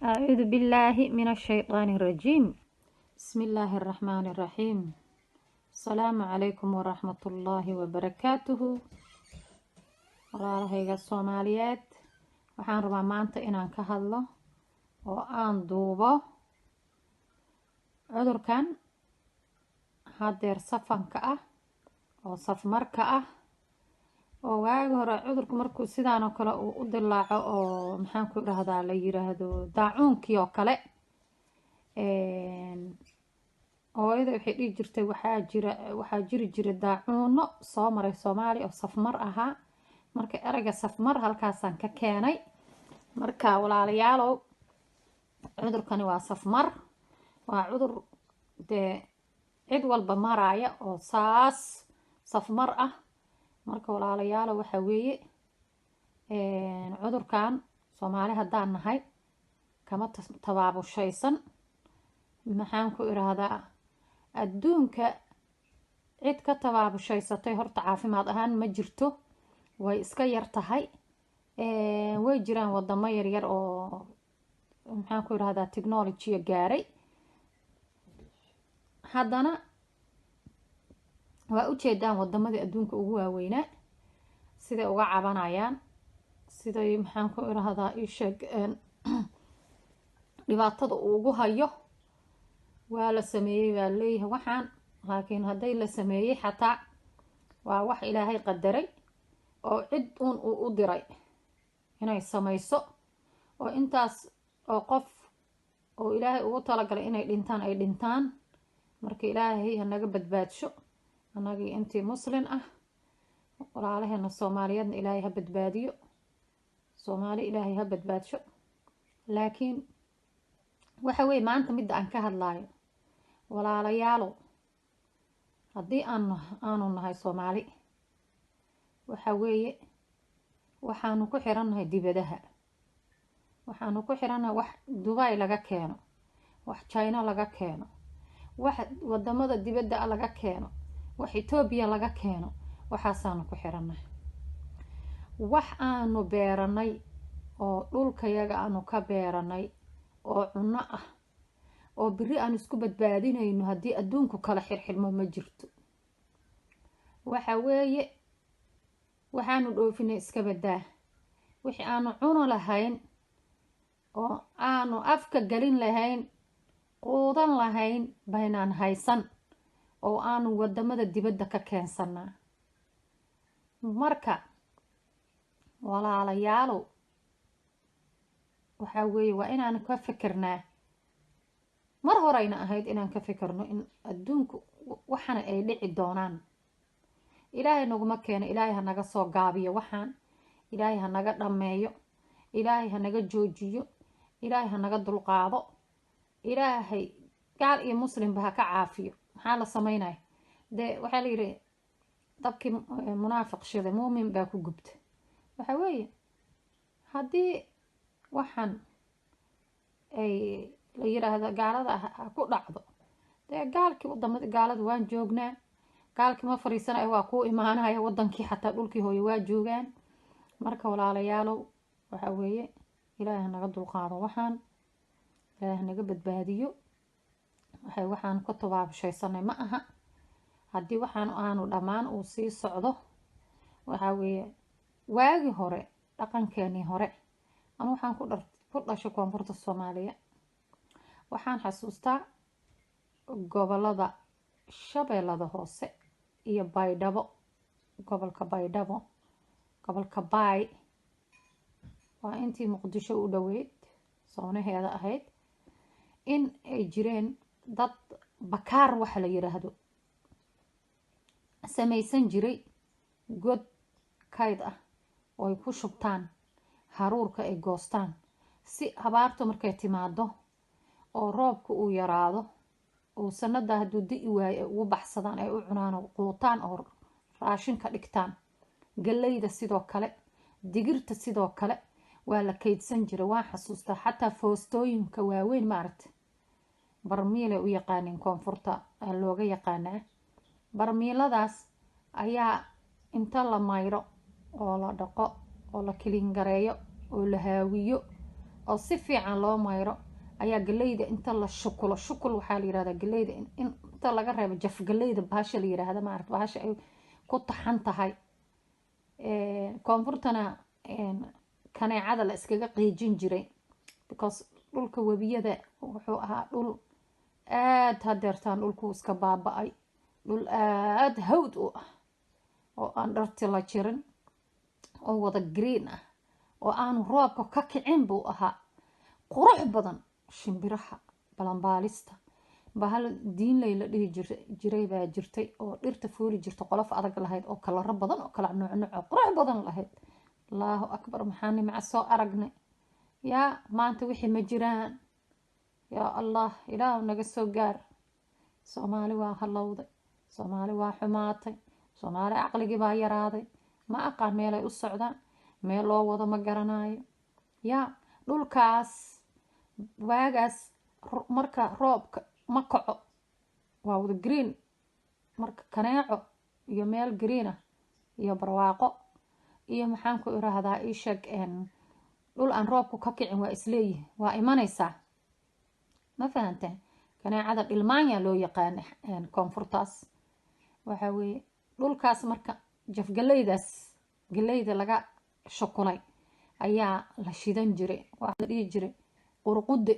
أعوذ بالله من الشيطان الرجيم. بسم الله الرحمن الرحيم. السلام عليكم ورحمة الله وبركاته. walaalahayga Soomaaliyeed waxaan rabaa maanta inaan ka hadlo oo aan duubo cudurkan hadeer safanka ah oo safmarka ah oo waagi hore cudurku markuu sidaan oo kale uu u dilaaco oo maxaan ku dhahdaa la yiraahdo daacuunkii oo kale hooyada waxay dhihi jirtay waxaa jiri jiray daacuuno soo maray Soomaaliya oo safmar ahaa marka erayga safmar halkaasaan ka keenay marka walaalayaalow cudurkani waa safmar waa cudur dee cid walba maraya oo saas safmar ah marka walaalayaalow waxa weeye cudurkan Soomaali haddaan nahay kama tabaabushaysan maxaan ku iraahdaa adduunka cid ka tabaabushaysatay horta caafimaad ahaan ma jirto way iska yar tahay way jiraan wadamo yaryar oo maxaan ku iraahdaa technology gaaray haddana waa u jeedaan wadamadii adduunka ugu waaweynaa siday uga cabanayaan siday maxaan ku iraahdaa isheeg dhibaatada uu ugu hayo waa la sameeyay waa leeyahay waxaan laakiin hadday la sameeyay xataa waa wax ilaahay qadaray oo cid uu u diray inay samayso oo intaas oo qof oo ilaahay ugu talagalay inay dhintaan ay dhintaan marka ilaahay hanaga badbaadsho anagii intii muslim ah walaalaheena Soomaaliyeedna ilaahay ha badbaadiyo Soomaali ilaahay ha badbaadsho laakiin waxa weey maanta mid aan ka hadlaayo walaalayaalow haddii aanu nahay Soomaali waxa weeye waxaanu ku xirannahay dibadaha waxaanu ku xirannahay wax Dubai laga keeno wax China laga keeno wax wadamada dibadda laga keeno wax Ethiopia laga keeno waxaasaanu ku xirannahay wax aanu beeranay oo dhulkayaga aanu ka beeranay oo cunno ah oo biri aan isku badbaadinayno haddii adduunku kala xirxirmo ma jirto waxa weeye waxaanu dhoofinay iska badaa wixii aanu cuno lahayn oo aanu afka galin lahayn quudan lahayn baynaan haysan oo aanu wadamada dibadda ka keensanaa marka walaalayaalow waxa weeye waa inaan ka fikirnaa mar horeyna ahayd inaan ka fikirno in adduunku waxana ay dhici doonaan ilaahay naguma keeno ilaahay ha naga soo gaabiyo waxaan ilaahay ha naga dhameeyo ilaahay ha naga joojiyo ilaahay ha naga dulqaado ilaahay gaal iyo muslimba ha ka caafiyo maxaa la sameynaya dee waxaa la yidhi dabkii munaafiq shiday muumin baa ku gubta waxa weeye haddii waxaan ay la yiraahdo gaalada ku dhacdo dee gaalkii wadamada gaalada waan joognaa gaalkii ma fariisanayo waa ku imaanaya wadankii xataa dhulkii hooyo waa joogaan marka walaalayaalow waxa weeye ilaahay naga dulqaado waxaan ilaahay naga badbaadiyo waxaan ku tabaabshaysanay ma aha haddii waxaan aanu dhammaan uu sii socdo waxa weeye waagi hore dhaqankeenii hore anu waxaan ku dhashay koonfurta Soomaaliya waxaan xasuustaa gobolada Shabeellada Hoose iyo Baydhabo gobolka Baydhabo gobolka Baay waa intii Muqdisho u dhaweyd soonaheeda ahayd in ay jireen dad bakaar waxa la yiraahdo samaysan jiray god kayd ah oo ay ku shubtaan haruurka ay goostaan si abaartu markay timaado oo roobku uu yaraado oo sanada hadduu di'i waayo ugu baxsadaan ay u cunaan oo quutaan oo raashin ka dhigtaan galeyda sidoo kale digirta sidoo kale waa la kaydsan jiray waan xasuustaa xataa foostooyinka waaweyn maaragtay barmiile u yaqaaneen koonfurta looga yaqaanaa barmiiladaas ayaa inta la mayro oo la dhaqo oo la kilin gareeyo oo la haawiyo oo si fiican loo mayro ayaa galeyda inta la shukulo, shukul waxaa la yirahdaa galeyda inta laga reebo jaf galeyda bahasha la yiraahdo maaragta bahasha ay ku taxan tahay. koonfurtana kaneecada la iskaga qiijin jiray because dhulka webiyada wuxuu ahaa dhul aad hadeertaan dhulku iska baaba'ay, dhul aad hawd u ah oo aan dharti la jirin oo wada green ah oo aanu roobka ka kicin buu ahaa, qurux badan, shimbiraha balanbaalista bahal diinley la dhihi jiray baa jirtay oo dhirta fuuli jirta qolof adag lahayd oo kalaro badan oo kala nuuc qurux badan lahayd. allahu akbar, maxaa nimca soo aragnay yaa maanta wixii ma jiraan. yaa allah, ilaahu naga soo gaar. soomaali waa halowday, soomaali waa xumaatay, soomaali caqligii baa yaraaday, ma aqaan meelay u socdaan, meel loo wado ma garanayo. yaa dhulkaas waagaas marka roobka ma kaco waa wada green, marka kaneeco iyo meel green ah iyo barwaaqo iyo maxaan ku irahdaa ishag dhul aan roobku ka kicin waa isleeyihin waa imanaysaa, ma fahanteen. kaneecada dhilmaanya loo yaqaana koonfurtaas waxa weeye dhulkaas. marka jafgaleydaas galeyda laga shukulay ayaa la shidan jiray, waxaa la dhihi jiray qurqude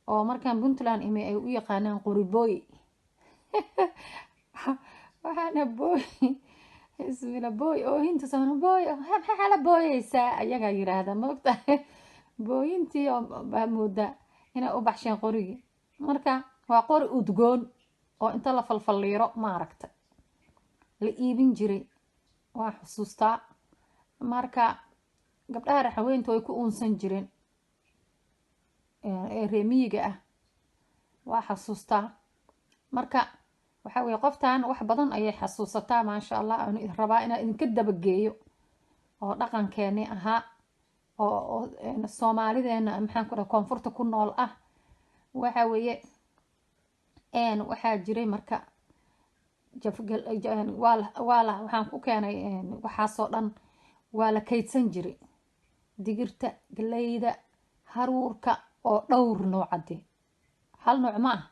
oo markaan Puntland ime ay u yaqaanaan quribooy. waxaana booy ismila booy oo hinta samana booy maxaa la booyeysaa ayagaa yiraahda maogtahay. booyintii oo baa moodaa inay u baxsheen qorigii. marka waa qori udgoon oo inta la falfaliiro maaragta la iibin jiray, waa xusuustaa. marka gabdhaha raxaweynta way ku uunsan jireen ee reemiyiga ah, waa xasuustaa. marka waxa weeye qoftaan wax badan ayay xasuusataa maasha allah. aan rabaa inaan idinka dabageeyo oo dhaqankeeni ahaa oo soomaalideena maxaan ku dhahay koonfurta ku nool ah. waxa weeye waxaa jiray marka waxaan ku keenay waxaasoo dhan waa la kaydsan jiray, digirta, galeyda, haruurka oo dhowr noocade, hal nooc ma ah,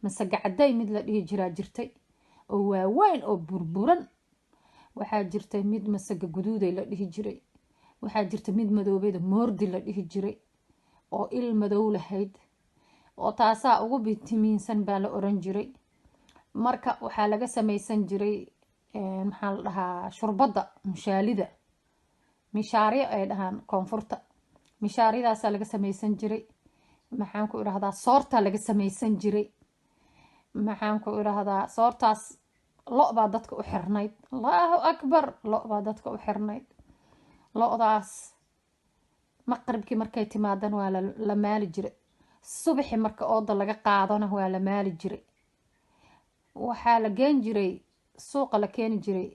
masaga caday mid la dhihi jiraa jirtay oo waaweyn oo burburan. waxaa jirtay mid masaga guduuday la dhihi jiray, waxaa jirta mid madoobeeda moordi la dhihi jiray oo il madow lahayd, oo taasaa ugu bitimiinsan baa la oran jiray. marka waxaa laga samaysan jiray maxaa la dhahaa shurbada mushaalida, mishaariyo ay dhahaan koonfurta, mishaariyadaasaa laga samaysan jiray. maxaan ku irahdaa soortaa laga samaysan jiray, maxaan ku irahdaa soortaas lo' baa dadka u xirnayd. allahu akbar, lo' baa dadka u xirnayd. lo'daas maqribkii markay timaadan waa la maali jiray, subaxi marka ooda laga qaadona waa la maali jiray. waxaa la geen jiray suuqa la keeni jiray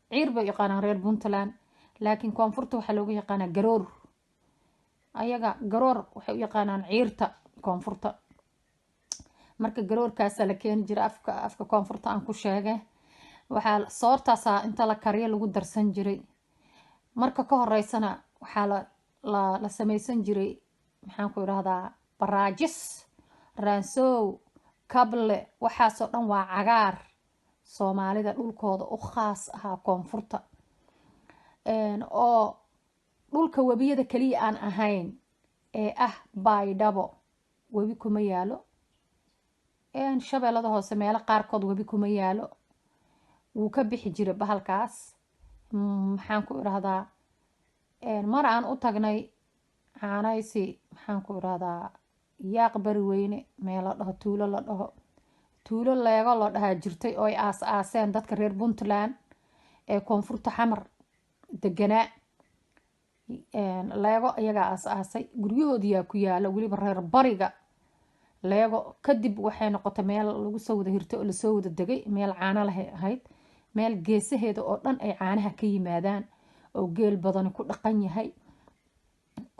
ciir bay yaqaanaan reer Puntland, laakiin koonfurta waxaa loogu yaqaanaa garoor. ayaga garoor waxay u yaqaanaan ciirta koonfurta. marka garoorkaasa la keeni jiray afka koonfurta aan ku sheegay. waxaa soortaasa inta la kariyo lagu darsan jiray. marka ka horeysana waxaa la samaysan jiray maxaan ku irahdaa baraajis, raansow, kable, waxaasoo dhan waa cagaar. soomaalida dhulkooda u khaas ahaa koonfurta oo dhulka webiyada kaliya aan ahayn ee ah baydhabo webi kuma yaalo, shabeellada hoose meelo qaarkood webi kuma yaalo. wuu ka bixi jiray bahalkaas. maxaan ku irahdaa mar aan u tagnay caanaysi, maxaan ku irahdaa yaaq bari weyne meel la dhaho tuulo la dhaho, tuulo leego la dhahaa jirtay oo ay aas-aaseen dadka reer Puntland ee koonfurta xamar deganaa. leego iyagaa aas-aasay, guryahoodiyaa ku yaala weliba reer bariga. leego kadib waxay noqotay meel lagu soo wada hirtay oo lasoo wada degay, meel caano lahay ahayd, meel geesaheeda oo dhan ay caanaha ka yimaadaan oo geel badani ku dhaqan yahay,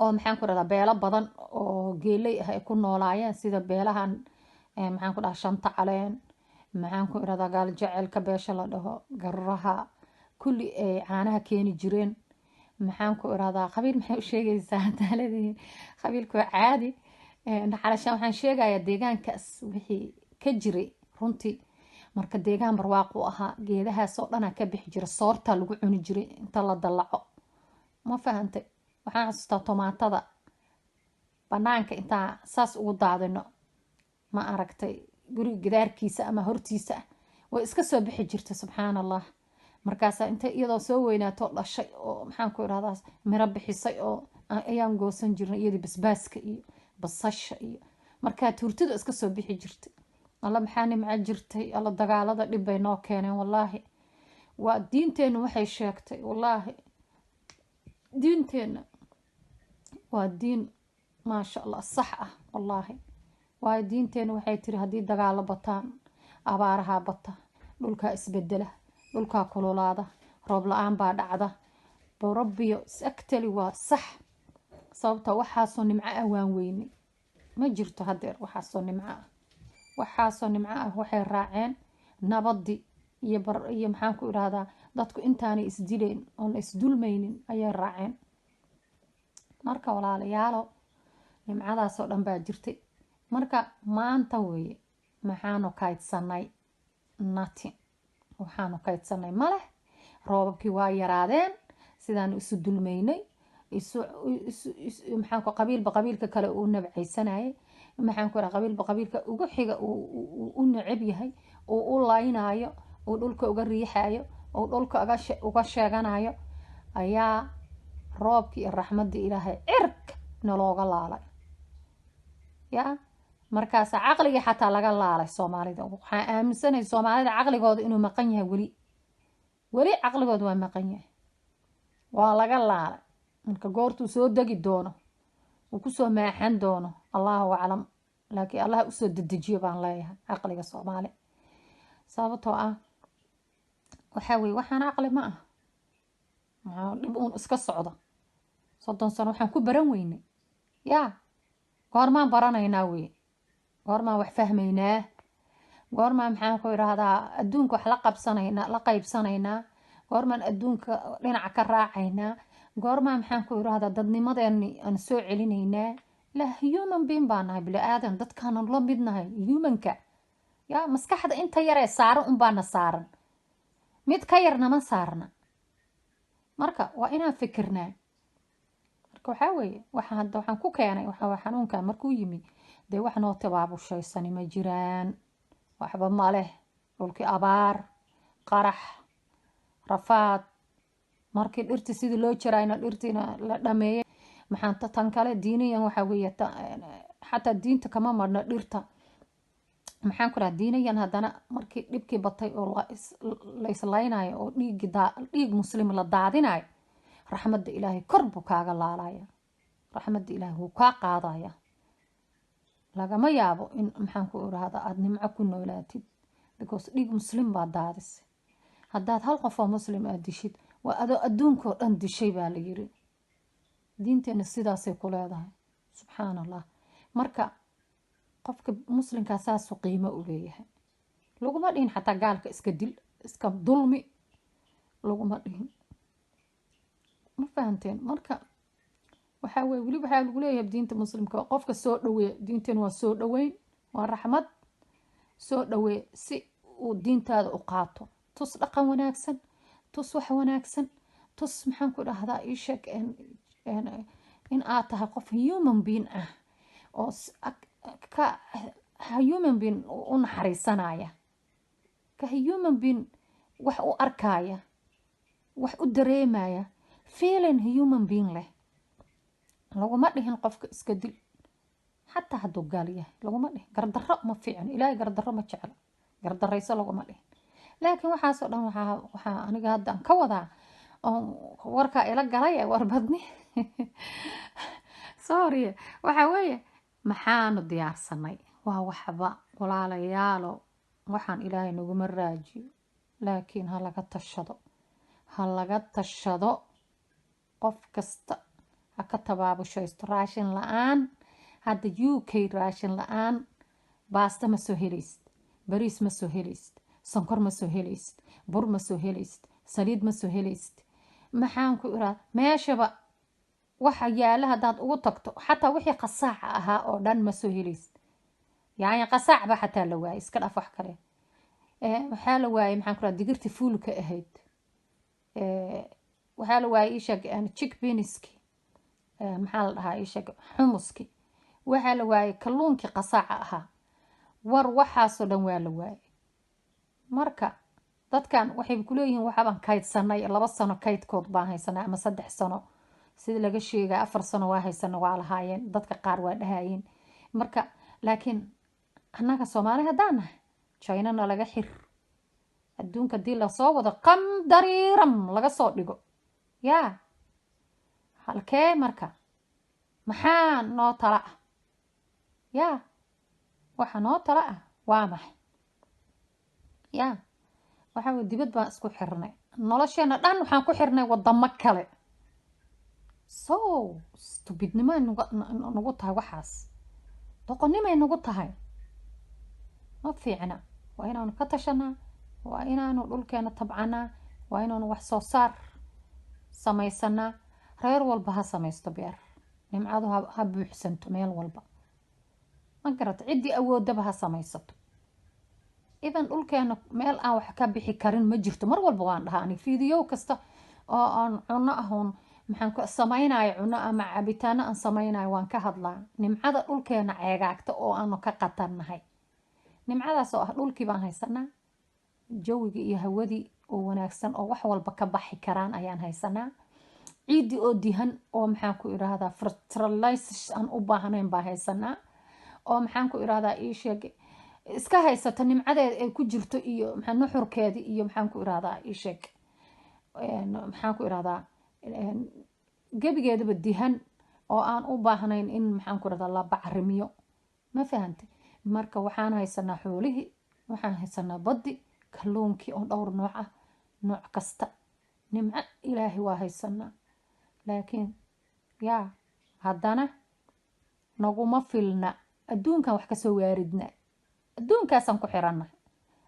oo maxaan ku irahdaa beelo badan oo geeley ah ay ku noolaayeen sida beelahan maxaan ku dhahaa shanta caleen, maxaan ku irahdaa gaal jaceelka beesha la dhaho, garraha, kulli ay caanaha keeni jireen. maxaan ku iraahdaa qabiil maxay u sheegaysaa taaladii qabiilku waa caadi calashaan waxaan sheegayaa deegaankaas wixii ka jiray runtii marka deegaan barwaaqo ahaa geedahaas oo dhan ka bixi jira soorta lagu cuni jiray inta la dalaco ma fahantay waxaan xasuustaa tomaatada banaanka intaa saas ugu daadino ma aragtay guriga gidaarkiisa ama hortiisa way iska soo bixi jirtay subxaan allah markaas inta iyadoo soo weynaato dhashay oo maxaan ku iraahdaa miro bixisay oo ayaan goosan jirnay iyadii basbaaska iyo basasha iyo markaa tuurtida iska soo bixi jirtay alla maxaa nimca jirtay alla dagaalada dhib bay noo keeneen wallaahi waa diinteenu waxay sheegtay wallaahi diinteena waa diin maasha allah sax ah wallaahi waayo diinteenu waxay tiri haddii dagaalo bataan abaaraha bata dhulkaa isbedela dhulkaa kululaada roob la-aan baa dhacda rabbiyo sagtali waa sax sababta waxaasoo nimco ah waan weyne ma jirto hadeer waxaasoo nimco ah waxay raaceen nabadi iyo maxaan ku iraahdaa dadku intaanay isdileen oon isdulmaynin ayay raaceen marka walaalayaalo nimcadaasoo dhan baa jirtay marka maanta weeye maxaanu kaydsanay nothing waxaanu kaydsanay maleh roobabkii waa yaraadeen sidaan isu dulmaynay maxaan ku qabiilba qabiilka kale uu nabcaysanayay maxaan ku iraahdaa qabiilba qabiilka ugu xiga u necab yahay uu u laynayo uu dhulka uga riixayo uu dhulka uga sheeganayo ayaa roobkii iyo raxmadii ilaahay cirka nalooga laalay yaa markaas caqligii xataa laga laalay soomaalida waxaan aaminsanahay soomaalida caqligooda inuu maqan yahay weli caqligooda waa maqan yahay waa laga laalay marka goortuu soo degi doono uu kusoo maaxan doono allahu aclam laakiin allah usoo dedejiyo baan leeyahay caqliga soomaali sababtoo ah waxaa weye waxaan caqli ma ah maxaa dhib uun iska socda 30 sano waxaan ku baran weynay yaa goormaan baranaynaa weye goormaan wax fahmaynaa goormaan maxaan ku iraahdaa adduunka wax la qaybsanaynaa goormaan adduunka dhinaca ka raacaynaa goormaan maxaan ku iraahdaa dadnimadeeni aan soo celinaynaa la human being baan nahay bini aadan dadkaan la mid nahay humanka yaa maskaxda inta yaree saaran unbaana saaran mid ka yarna ma saarna marka waa inaan fikirnaa marka waxaa weeye waxaan ku keenay xanuunkan markuu yimi dee wax noo tabaabushaysan ma jiraan waxba ma leh dhulkii abaar qarax rafaad markii dhirtii sidii loo jarayna dhirtiina la dhameeyay maxaan tan kale diiniyan waxaa weeye xataa diinta kama marna dhirta maxaan ku rahaa diiniyan haddana markii dhibkii batay oo la islaynayo oo dhiig muslim la daadinayo raxmadda ilaahay kor buu kaaga laalaya raxmadda ilaahay wuu kaa qaadaya lagama yaabo in maxaan ku iraahdaa aada nimco ku noolaatid because dhiig muslim baa daadisay haddaad hal qof oo muslim aad dishid waa adoo adduunkao dhan dishay baa la yiri diinteena sidaasay ku leedahay subxaan allah marka qofka muslimkaa saasuu qiimo u leeyahay laguma dhihin xataa gaalka iska dil iska dulmi laguma dhihin ma fahanteen marka waxaa weye weli waxaa lagu leeyahay diinta muslimka qofka soo dhaweeya diinteena waa soo dhaweyn waa raxmad soo dhawee si uu diintaada u qaato tus dhaqan wanaagsan tus wax wanaagsan tus maxaan ku dhahdaa ii sheeg in aad tahay qof human being ah oo ka human being u naxariisanaya ka human being wax u arkaya wax u dareemaya feeling human being leh laguma dhihin qofka iska dil xataa hadduu gaal yahay laguma dhihin gardarro ma fiicno ilaahay gardarro ma jeclo gardarayso laguma dhihin laakiin waxaasoo dhan waxaa aniga hadda ka wadaa warkaa ila galay warbadni sorry waxaa weeye maxaanu diyaarsanay waa waxba walaalayaalo waxaan ilaahay naguma raajiyo laakiin ha laga tashado qof kasta ha ka tabaabushaysto raashin la-aan hadda UK raashin la-aan baasta ma soo helaysid bariis ma soo helaysid sonkor ma soo helaysid bur ma soo helaysid saliid ma soo helaysid maxaan ku iraa meeshaba waxa yaala haddaad ugu tagto xataa wixii qasaaca ahaa oo dhan ma soo helaysid yacni qasaacba xataa la waayay iska dhaf wax kale waxaa la waayay maxaan ku iraa digirti fuulka ahayd waxaa la waayay isheeg chickpeaniski maxaa la dhahaa isheeg xumuski waxaa la waayay kalluunkii qasaaca ahaa war waxaasoo dhan waa la waayay marka dadkan waxay kuleeyihiin waxaabaan kaydsanay 2 sano kaydkood baan haysanay ama 3 sano sida laga sheegaa 4 sano waa haysana waa lahaayeen dadka qaar waa dhahayeen marka laakiin annaga Soomaali haddaan nahay China laga xir adduunka dii la soo wada qandariiram laga soo dhigo yaa halkee marka maxaa noo tala ah yaa waxa noo tala ah waa maxay yaa waxa uu dibad baan isku xirnay nolosheena dhan waxaan ku xirnay wadamo kale so stupidnimo nagu tahay waxaas doqonnimo nagu tahay ma fiicna waa inaanu ka tashanaa waa inaanu dhulkeena tabcanaa waa inaanu wax soo saar samaysanaa reer walba ha samaysto beer nimcadu ha buuxsanto meel walba ma garata ciddii awoodaba ha samaysato idan dhulkeena meel aan wax ka bixi karin ma jirto mar walba waan dhahaa ani fiidiyow kasta oo aan cuno ahoon maxaan ku samaynayo cuno ama cabitaano aan samaynayo waan ka hadlaa nimcada dhulkeena ceegaagta oo aanu ka qatarnahay nimcadaas oo ah dhulkii baan haysanaa jawigii iyo hawadii oo wanaagsan oo wax walba ka baxi karaan ayaan haysanaa ciidii oo dihan oo maxaan ku iraahdaa fertilizers aan u baahnayn baan haysanaa oo maxaan ku iraahdaa ii sheeg iska haysato nimcadeed ay ku jirto iyo maxaan nuxurkeedii iyo maxaan ku iraahdaa ii sheeg maxaan ku iraahdaa gebigeedaba dihan oo aan u baahnayn in maxaan ku iraahdaa la bacrimiyo ma fahantay marka waxaan haysanaa xoolihii waxaan haysanaa baddi kalluunkii oo dhowr nooc ah nooc kasta nimco ilaahi waa haysanaa laakiin yaa haddana naguma filna adduunkan wax kasoo waaridna adduunkaasaan ku xirannahay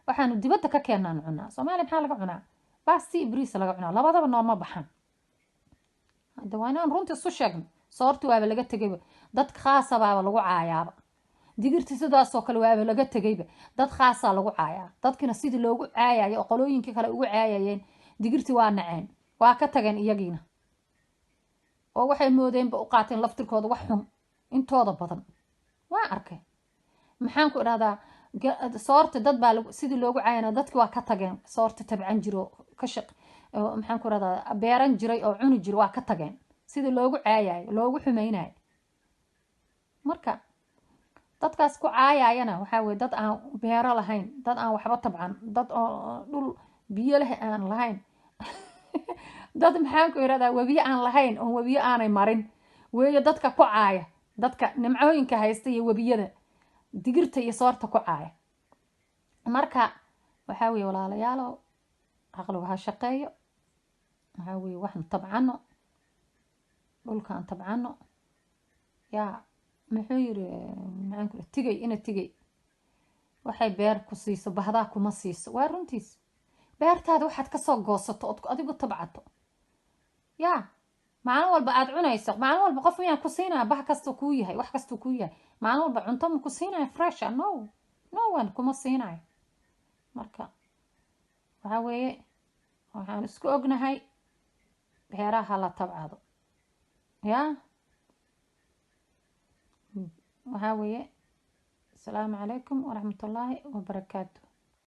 waxaanu dibadda ka keennaan cunaa Soomaaliya maxaa laga cunaa baasti ibriis laga cunaa labadaba nooma baxan hadda waa inaan runtii isu sheegno soorti waaba laga tegayba dad khaasa baaba lagu caayaaba digirti sidaasoo kale waaba laga tegayba dad khaasaa lagu caayaa dadkina sidii loogu caayayo oo qolooyinkii kale ugu caayayeen digirti waa naceen waa ka tageen iyagiina oo waxay moodeenba u qaateen laftirkooda wax xun intooda badan waa arkay maxaan ku iraahdaa soorta dad baa sidii loogu caayana dadkii waa ka tageen soorta tabcan jiro ka shaq maxaan ku iraahdaa beeran jiray oo cuni jiro waa ka tageen sidii loogu caayayo loogu xumaynayo marka dadkaas ku caayayana waxaa weeye dad aan beero lahayn dad aan waxba tabcan dad oo dhul biyo leh aan lahayn dad maxaan ku iraahdaa webiyo aan lahayn oo webiyo aanay marin weeye dadka ku caaya dadka nimcooyinka haysta iyo webiyada digirta iyo soorta ku caaya marka waxaa weeye walaalayaalo aqliga ha shaqeeyo waxaa weeye waxaan tabcano dhulkaan tabcano yaa muxuu yiri maxaan ku tigay ina tigay waxay beer ku siiso bahdaa kuma siiso waa runtiis beertaada waxaad ka soo goosato oo adigu tabcato yaa maalin walba aad cunayso maalin walba qof miyaan ku siinaa bah kasta ku yahay wax kasta ku yahay maalin walba cunto ma ku siinaa fresh no one kuma siinaa marka waxa weeye waxaan isku ognahay beeraha la tabcado yaa waxaa weeye السلام عليكم ورحمة الله وبركاته.